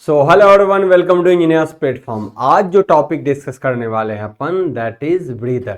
So hello everyone, welcome to engineers platform. आज जो topic discuss करने वाले हैं अपन, दैट इज ब्रीदर।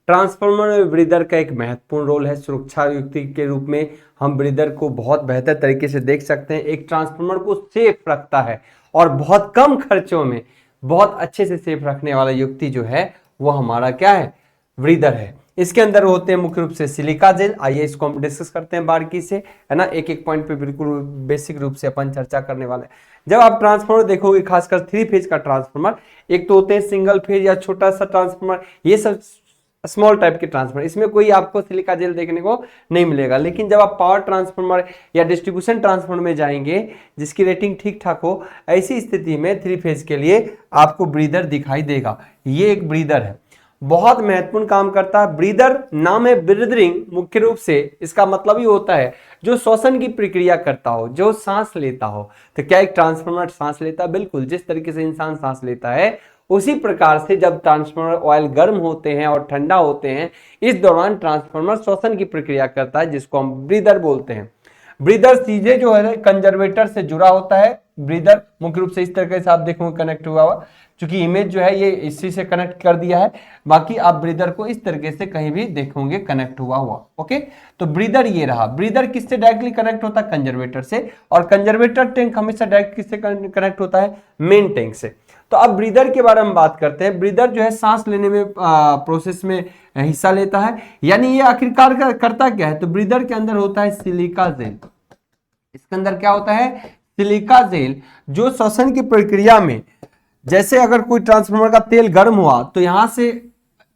ट्रांसफार्मर में ब्रीदर का एक महत्वपूर्ण रोल है। सुरक्षा युक्ति के रूप में हम ब्रीदर को बहुत बेहतर तरीके से देख सकते हैं। एक ट्रांसफार्मर को सेफ रखता है और बहुत कम खर्चों में बहुत अच्छे से सेफ रखने वाला युक्ति जो है वो हमारा क्या है, ब्रीदर है। इसके अंदर होते हैं मुख्य रूप से सिलिका जेल। आइए इसको हम डिस्कस करते हैं बारीकी से, है ना। एक एक पॉइंट पे बिल्कुल बेसिक रूप से अपन चर्चा करने वाले हैं। जब आप ट्रांसफार्मर देखोगे, खासकर 3 फेज का ट्रांसफार्मर, एक तो होते हैं सिंगल फेज या छोटा सा ट्रांसफार्मर, ये सब स्मॉल टाइप के ट्रांसफार्मर, इसमें कोई आपको सिलिका जेल देखने को नहीं मिलेगा। लेकिन जब आप पावर ट्रांसफार्मर या डिस्ट्रीब्यूशन ट्रांसफार्मर में जाएंगे, जिसकी रेटिंग ठीक ठाक हो, ऐसी स्थिति में 3 फेज के लिए आपको ब्रीदर दिखाई देगा। ये एक ब्रीदर है, बहुत महत्वपूर्ण काम करता है। ब्रीदर नाम है ब्रीदरिंग, मुख्य रूप से इसका मतलब ही होता है जो श्वसन की प्रक्रिया करता हो, जो सांस लेता हो। तो क्या एक ट्रांसफार्मर सांस लेता है? बिल्कुल। जिस तरीके से इंसान सांस लेता है, उसी प्रकार से जब ट्रांसफार्मर ऑयल गर्म होते हैं और ठंडा होते हैं, इस दौरान ट्रांसफार्मर श्वसन की प्रक्रिया करता है, जिसको हम ब्रीदर बोलते हैं। ब्रीदर सीधे जो है कंजर्वेटर से जुड़ा होता है। ब्रीदर मुख्य रूप से इस तरीके से आप देखोगे कनेक्ट हुआ हुआ, क्योंकि इमेज जो है ये इसी से कनेक्ट कर दिया है। बाकी आप ब्रीदर को इस तरीके से कहीं भी देखोगे कनेक्ट हुआ हुआ। ओके, तो ब्रीदर ये रहा। ब्रीदर किससे डायरेक्टली कनेक्ट होता है? कंजर्वेटर से। और कंजर्वेटर टैंक हमेशा डायरेक्ट किससे कनेक्ट होता है? मेन टैंक से। तो अब ब्रीदर के बारे में बात करते हैं। ब्रीदर जो है सांस लेने में प्रोसेस में हिस्सा लेता है। यानी ये आखिरकार करता क्या है? तो ब्रीदर के अंदर होता है सिलिका जेल। इसके अंदर क्या होता है? सिलिका जेल, जो श्वसन की प्रक्रिया में, जैसे अगर कोई ट्रांसफार्मर का तेल गर्म हुआ तो यहां से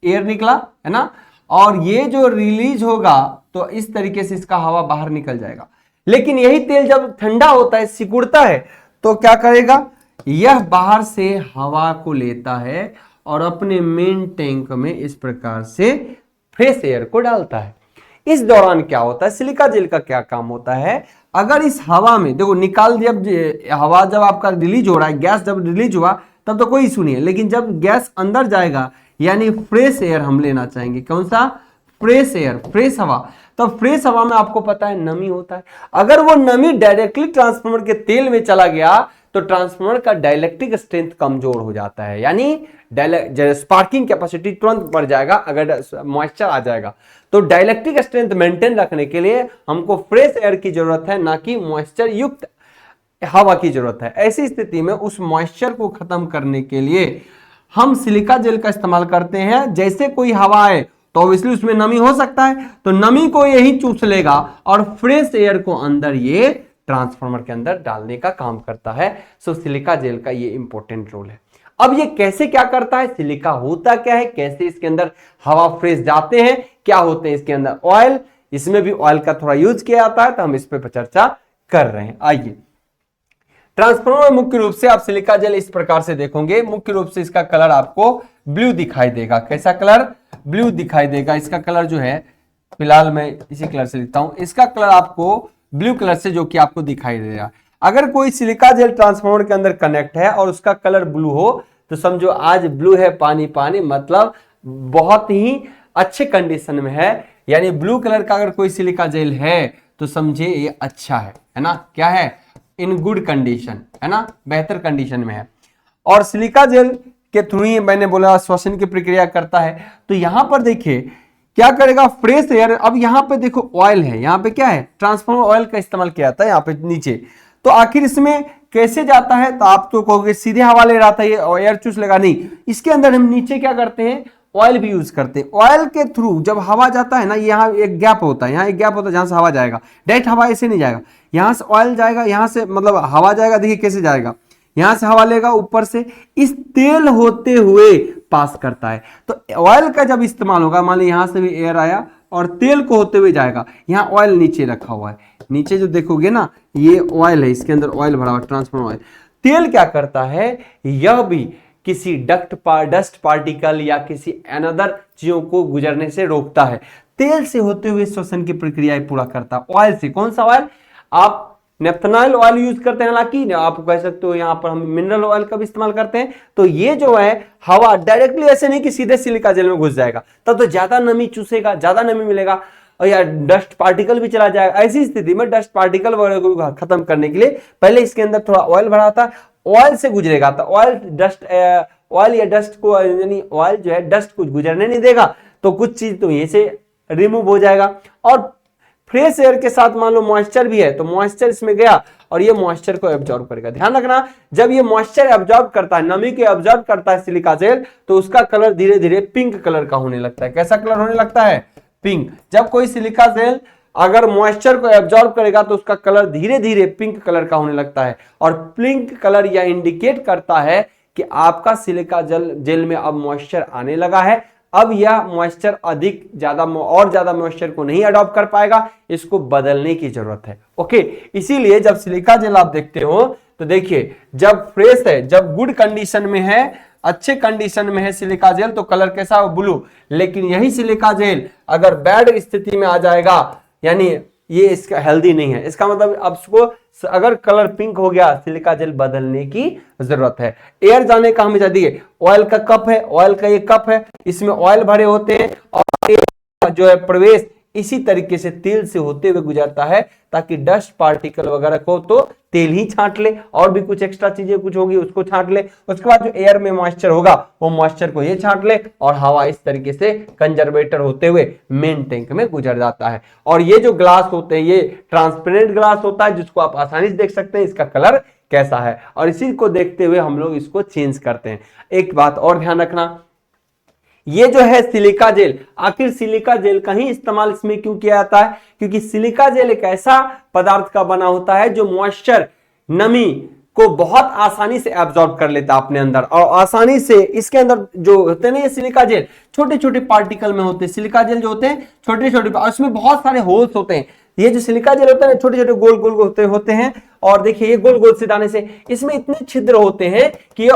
एयर निकला, है ना, और ये जो रिलीज होगा तो इस तरीके से इसका हवा बाहर निकल जाएगा। लेकिन यही तेल जब ठंडा होता है, सिकुड़ता है, तो क्या करेगा? यह बाहर से हवा को लेता है और अपने मेन टैंक में इस प्रकार से फ्रेश एयर को डालता है। इस दौरान क्या होता है? सिलिका जेल का क्या काम होता है? अगर इस हवा में देखो निकाल दिया, हवा जब आपका रिलीज हो रहा है, गैस जब रिलीज हुआ तब तो कोई इशू नहीं है। लेकिन जब गैस अंदर जाएगा, यानी फ्रेश एयर हम लेना चाहेंगे। कौन सा? फ्रेश एयर, फ्रेश हवा। तब फ्रेश हवा में आपको पता है नमी होता है। अगर वो नमी डायरेक्टली ट्रांसफार्मर के तेल में चला गया तो ट्रांसफार्मर का डाइलेक्ट्रिक स्ट्रेंथ कमजोर हो जाता है, यानी स्पार्किंग कैपेसिटी तुरंत बढ़ जाएगा अगर मॉइस्चर आ जाएगा। तो डाइलेक्ट्रिक स्ट्रेंथ मेंटेन रखने के लिए हमको फ्रेश एयर की जरूरत है, ना कि मॉइस्चर युक्त हवा की जरूरत है। ऐसी स्थिति में उस मॉइस्चर को खत्म करने के लिए हम सिलिका जेल का इस्तेमाल करते हैं। जैसे कोई हवा आए तो ऑब्वियसली उसमें नमी हो सकता है, तो नमी को यही चूस लेगा और फ्रेश एयर को अंदर ये ट्रांसफार्मर के अंदर डालने का काम करता है। सो सिलिका जेल का ये इंपॉर्टेंट रोल है। अब ये कैसे क्या करता है? सिलिका होता क्या है? कैसे इसके अंदर हवा फ्रेश जाते हैं? क्या होते हैं इसके अंदर? ऑयल, इसमें भी ऑयल का थोड़ा यूज किया जाता है, तो हम इस पर चर्चा कर रहे हैं। आइए, ट्रांसफार्मर में मुख्य रूप से आप सिलिका जेल इस प्रकार से देखोगे। मुख्य रूप से इसका कलर आपको ब्लू दिखाई देगा। कैसा कलर? ब्लू दिखाई देगा। इसका कलर जो है, फिलहाल मैं इसी कलर से लिखता हूं, इसका कलर आपको ब्लू कलर से जो कि आपको दिखाई देगा। अगर कोई सिलिका जेल ट्रांसफार्मर के अंदर कनेक्ट है और उसका कलर ब्लू हो, तो समझो आज ब्लू है पानी पानी, मतलब बहुत ही अच्छे कंडीशन में है। यानी ब्लू कलर का अगर कोई सिलिका जेल है तो समझे ये अच्छा है ना। क्या है? इन गुड कंडीशन, है ना, बेहतर कंडीशन में है। और सिलिका जेल के थ्रू ही मैंने बोला श्वसन की प्रक्रिया करता है। तो यहां पर देखिए क्या करेगा? Fresh air. अब यहां पे देखो ऑयल है, यहां पे क्या है? ट्रांसफार्मर ऑयल का इस्तेमाल किया जाता है यहाँ पे नीचे। तो आखिर इसमें कैसे जाता है? तो आप तो कहोगे सीधे हवा ले रहा था, ये एयर चूस लेगा। नहीं, इसके अंदर हम नीचे क्या करते हैं? ऑयल भी यूज करते हैं। ऑयल के थ्रू जब हवा जाता है ना, यहाँ एक गैप होता है, यहाँ एक गैप होता है जहां से हवा जाएगा। डायरेक्ट हवा ऐसे नहीं जाएगा, यहां से ऑयल जाएगा, यहां से मतलब हवा जाएगा। देखिए कैसे जाएगा, यहां से हवा लेगा, ऊपर से इस तेल होते हुए पास करता है। तो ऑयल का जब इस्तेमाल होगा, मान लीजिए यहां से भी एयर आया और तेल को होते हुए जाएगा। यहाँ ऑयल नीचे रखा हुआ है, नीचे जो देखोगे ना ये ऑयल है, इसके अंदर ऑयल भरा हुआ, ट्रांसफार्मर ऑयल। तेल क्या करता है? यह भी किसी डस्ट पार्टिकल या किसी अनदर चीजों को गुजरने से रोकता है। तेल से होते हुए श्वसन की प्रक्रिया पूरा करता है। ऑयल से, कौन सा ऑयल? आप नेफ्थेनॉल ऑयल यूज करते हैं, हालांकि आप कह सकते हो यहाँ पर हम मिनरल ऑयल का भी इस्तेमाल करते हैं। तो ये जो है हवा डायरेक्टली ऐसे नहीं कि सीधे सिलिका जेल में घुस जाएगा, तब तो ज्यादा नमी चूसेगा, ज्यादा नमी मिलेगा और या डस्ट पार्टिकल भी चला जाएगा। ऐसी स्थिति में डस्ट पार्टिकल वगैरह को खत्म करने के लिए पहले इसके अंदर थोड़ा ऑयल भरा था, ऑयल से गुजरेगा तो ऑयल या डस्ट को, यानी ऑयल जो है डस्ट को गुजरने नहीं देगा, तो कुछ चीज तो यहीं से रिमूव हो जाएगा। और फ्रेश एयर के साथ मान लो मॉइस्चर भी है तो मॉइस्चर इसमें गया और ये मॉइस्चर को एब्जॉर्ब करेगा। ध्यान रखना, जब ये मॉइस्चर एब्जॉर्ब करता है, नमी को एब्जॉर्ब करता है सिलिका जेल, तो उसका कलर धीरे धीरे पिंक कलर का होने लगता है। कैसा कलर होने लगता है? पिंक। जब कोई सिलिका जेल अगर मॉइस्चर को एब्जॉर्ब करेगा तो उसका कलर धीरे धीरे पिंक कलर का होने लगता है। और पिंक कलर यह इंडिकेट करता है कि आपका सिलिका जेल में अब मॉइस्चर आने लगा है। अब यह मॉइस्चर अधिक ज्यादा और ज्यादा मॉइस्चर को नहीं अडॉप्ट कर पाएगा, इसको बदलने की जरूरत है। ओके, इसीलिए जब सिलिका जेल आप देखते हो तो देखिए, जब फ्रेश है, जब गुड कंडीशन में है, अच्छे कंडीशन में है सिलिका जेल, तो कलर कैसा हो? ब्लू। लेकिन यही सिलिका जेल अगर बैड स्थिति में आ जाएगा, यानी ये इसका हेल्दी नहीं है, इसका मतलब अब इसको अगर कलर पिंक हो गया, सिलिका जेल बदलने की जरूरत है। एयर जाने का हमेशा दिए, ऑयल का कप है, ऑयल का ये कप है, इसमें ऑयल भरे होते हैं और जो है प्रवेश इसी तरीके से तेल से होते हुए गुजरता है, ताकि डस्ट पार्टिकल वगैरह को तो तेल ही छांट ले, और भी कुछ एक्स्ट्रा चीजें कुछ होगी उसको छांट ले। उसके बाद जो एयर में मॉइस्चर होगा वो मॉइस्चर को ये छांट ले, और हवा इस तरीके से कंजर्वेटर होते हुए मेन टैंक में गुजर जाता है। और ये जो ग्लास होते हैं, ये ट्रांसपेरेंट ग्लास होता है, जिसको आप आसानी से देख सकते हैं इसका कलर कैसा है, और इसी को देखते हुए हम लोग इसको चेंज करते हैं। एक बात और ध्यान रखना, ये जो है सिलिका जेल, आखिर सिलिका जेल का ही इस्तेमाल इसमें क्यों किया जाता है? क्योंकि सिलिका जेल एक ऐसा पदार्थ का बना होता है जो मॉइस्चर, नमी को बहुत आसानी से एब्जॉर्ब कर लेता है अपने अंदर, और आसानी से इसके अंदर जो होते हैं ना, ये सिलिका जेल छोटे छोटे पार्टिकल में होते हैं। सिलिका जेल जो होते हैं छोटे छोटे, उसमें बहुत सारे होल्स होते हैं। ये जो सिलिका जेल होता है छोटे छोटे गोल गोल होते हैं, और देखिए ये गोल गोल से दाने से इसमें इतने छिद्र होते हैं कि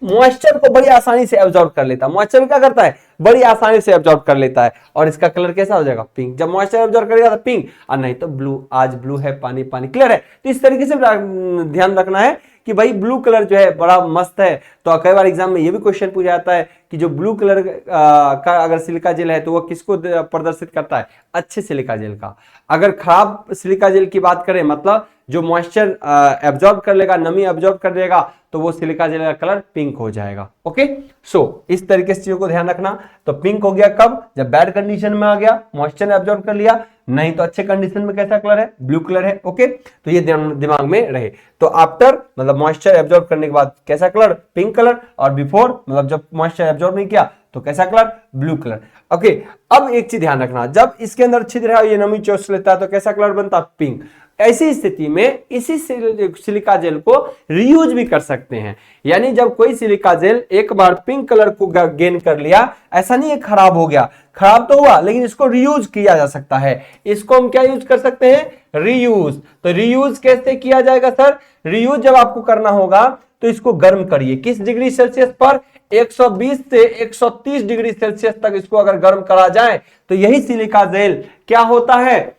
मॉइस्चर को बड़ी आसानी से एब्जॉर्ब कर लेता है। मॉइस्चर क्या करता है? बड़ी आसानी से एब्जॉर्ब कर लेता है, और इसका कलर कैसा हो जाएगा? पिंक। जब मॉइस्चर एब्जॉर्ब करेगा तो पिंक, और नहीं तो ब्लू। आज ब्लू है, पानी पानी, क्लियर है? तो इस तरीके से ध्यान रखना है कि भाई ब्लू कलर जो है बड़ा मस्त है। तो कई बार एग्जाम में ये भी क्वेश्चन पूछा जाता है कि जो ब्लू कलर का अगर सिलिका जेल है तो वो किसको प्रदर्शित करता है? अच्छे सिलिका जेल का। अगर खराब सिलिका जेल की बात करें, मतलब जो मॉइस्चर एब्जॉर्ब कर लेगा, नमी एब्जॉर्ब कर लेगा, तो वो सिलिका जेल का कलर पिंक हो जाएगा। ओके, सो इस तरीके से चीजों को ध्यान रखना। तो पिंक हो गया कब? जब बैड कंडीशन में आ गया, मॉइस्चर एब्जॉर्ब कर लिया, नहीं तो अच्छे कंडीशन में कैसा कलर है? ब्लू कलर है। ओके, तो ये दिमाग में रहे। तो आफ्टर मतलब मॉइस्चर एब्जॉर्ब करने के बाद कैसा कलर? पिंक कलर, और बिफोर मतलब जब मॉइस्चर एब्जॉर्ब नहीं किया तो कैसा कलर? Blue colour. ओके, अब एक चीज ध्यान रखना, जब इसके अंदर छिद्र है, ये नमी चूस लेता है, तो कैसा कलर बनता है? पिंक। ऐसी स्थिति में इसी सिलिका जेल को रीयूज भी कर सकते हैं। यानी जब कोई सिलिका जेल एक बार पिंक कलर को गेन कर लिया, ऐसा नहीं है खराब हो गया, खराब तो हुआ, लेकिन इसको रीयूज किया जा सकता है। इसको हम क्या यूज कर सकते हैं? रीयूज। तो रीयूज कैसे किया जाएगा सर? रीयूज जब आपको करना होगा तो इसको गर्म करिए। किस डिग्री सेल्सियस पर? 120 से 130 डिग्री सेल्सियस तक इसको अगर गर्म करा जाए तो यही सिलिका जेल क्या होता है?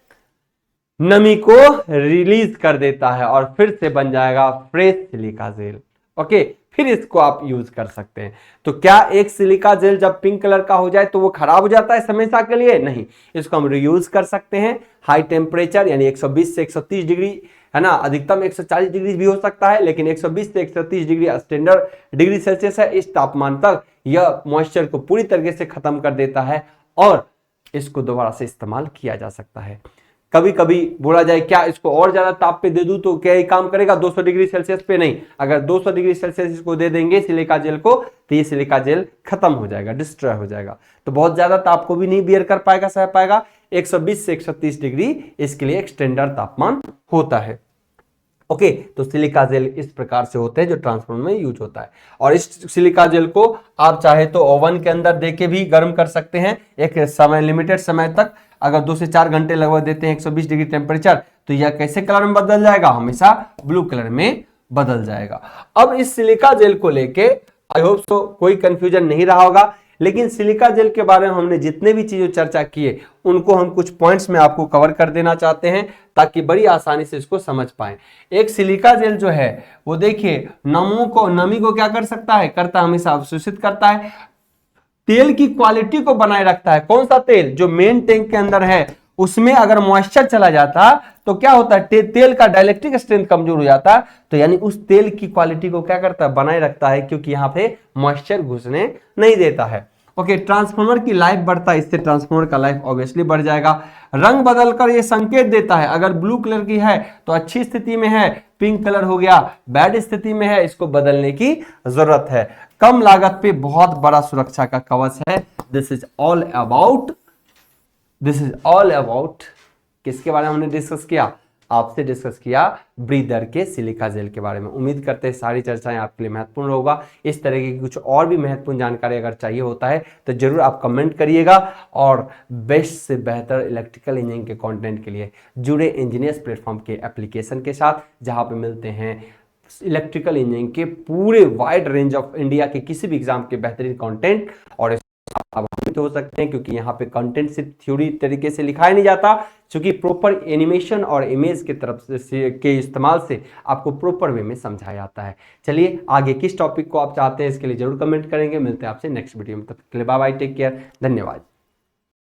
नमी को रिलीज कर देता है, और फिर से बन जाएगा फ्रेश सिलिका जेल। ओके, फिर इसको आप यूज कर सकते हैं। तो क्या एक सिलिका जेल जब पिंक कलर का हो जाए तो वो खराब हो जाता है हमेशा के लिए? नहीं, इसको हम रीयूज कर सकते हैं। हाई टेम्परेचर यानी 120 से 130 डिग्री है ना, अधिकतम 140 डिग्री भी हो सकता है, लेकिन 120 से 130 डिग्री स्टैंडर्ड डिग्री सेल्सियस है। इस तापमान तक यह मॉइस्चर को पूरी तरीके से खत्म कर देता है, और इसको दोबारा से इस्तेमाल किया जा सकता है। कभी कभी बोला जाए क्या इसको और ज्यादा ताप पे दे दूं तो क्या ये काम करेगा? 200 डिग्री सेल्सियस पे नहीं। अगर 200 डिग्री सेल्सियस इसको दे देंगे सिलिका जेल को, तो ये सिलिका जेल खत्म हो जाएगा, डिस्ट्रॉय हो जाएगा। तो बहुत ज्यादा ताप को भी नहीं बियर कर पाएगा, सह पाएगा। 120 से 130 डिग्री इसके लिए एक स्टैंडर्ड तापमान होता है। ओके, तो सिलिका जेल इस प्रकार से होते हैं जो ट्रांसफार्मर में यूज होता है। और इस सिलिका जेल को आप चाहे तो ओवन के अंदर देके भी गर्म कर सकते हैं एक समय, लिमिटेड समय तक। अगर 2 से 4 घंटे लगभग देते हैं 120 डिग्री टेम्परेचर, तो यह कैसे कलर में बदल जाएगा? हमेशा ब्लू कलर में बदल जाएगा। अब इस सिलिका जेल को लेके आई होप सो कोई कंफ्यूजन नहीं रहा होगा। लेकिन सिलिका जेल के बारे में हमने जितने भी चीजों चर्चा किए उनको हम कुछ पॉइंट्स में आपको कवर कर देना चाहते हैं, ताकि बड़ी आसानी से इसको समझ पाएं। एक सिलिका जेल जो है वो देखिए नमी को क्या कर सकता है? करता हमेशा अवशोषित करता है। तेल की क्वालिटी को बनाए रखता है। कौन सा तेल? जो मेन टैंक के अंदर है, उसमें अगर मॉइस्चर चला जाता तो क्या होता है, तेल का डाइलेक्ट्रिक स्ट्रेंथ कमजोर हो जाता है, तो यानी उस तेल की क्वालिटी को क्या करता है, बनाए रखता है, क्योंकि यहां पे मॉइस्चर घुसने नहीं देता है। ओके, ट्रांसफार्मर की लाइफ बढ़ता है, इससे ट्रांसफार्मर का लाइफ ऑब्वियसली बढ़ जाएगा। रंग बदलकर ये संकेत देता है, अगर ब्लू कलर की है तो अच्छी स्थिति में है, पिंक कलर हो गया बैड स्थिति में है, इसको बदलने की जरूरत है। कम लागत पे बहुत बड़ा सुरक्षा का कवच है। दिस इज ऑल अबाउट किसके बारे में हमने डिस्कस किया, आपसे डिस्कस किया ब्रीदर के सिलिका जेल के बारे में। उम्मीद करते हैं सारी चर्चाएं आपके लिए महत्वपूर्ण होगा। इस तरह की कुछ और भी महत्वपूर्ण जानकारी अगर चाहिए होता है तो जरूर आप कमेंट करिएगा, और बेस्ट से बेहतर इलेक्ट्रिकल इंजीनियरिंग के कंटेंट के लिए जुड़े इंजीनियर्स प्लेटफॉर्म के एप्लीकेशन के साथ, जहां पे मिलते हैं इलेक्ट्रिकल इंजीनियरिंग के पूरे वाइड रेंज ऑफ इंडिया के किसी भी एग्जाम के बेहतरीन कंटेंट। और आप हो सकते हैं, क्योंकि यहाँ पे कंटेंट सिर्फ थ्योरी तरीके से लिखाया नहीं जाता, क्योंकि प्रॉपर एनिमेशन और इमेज के तरफ से के इस्तेमाल से आपको प्रॉपर वे में समझाया जाता है। चलिए आगे किस टॉपिक को आप चाहते हैं इसके लिए जरूर कमेंट करेंगे। मिलते हैं आपसे नेक्स्ट वीडियो में, तब तक के लिए बाय बाय, टेक केयर, धन्यवाद।